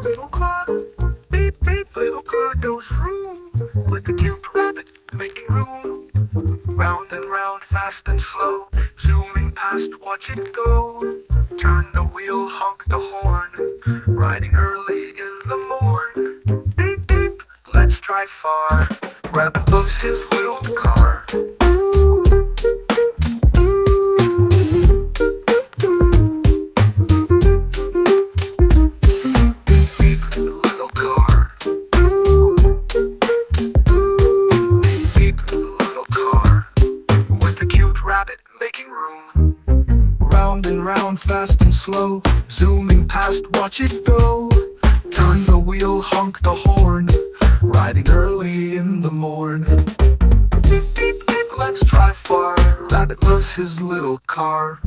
Little car, beep beep, little car goes vroom, with the cute rabbit making room. Round and round, fast and slow, zooming past, watch it go. Turn the wheel, honk the horn, riding early in the morn. Beep beep, let's drive far. Rabbit loves his little car. Making room. Round and round, fast and slow, zooming past, watch it go. Turn the wheel, honk the horn, riding early in the morn. Beep, beep, beep, let's drive far. Rabbit loves his little car.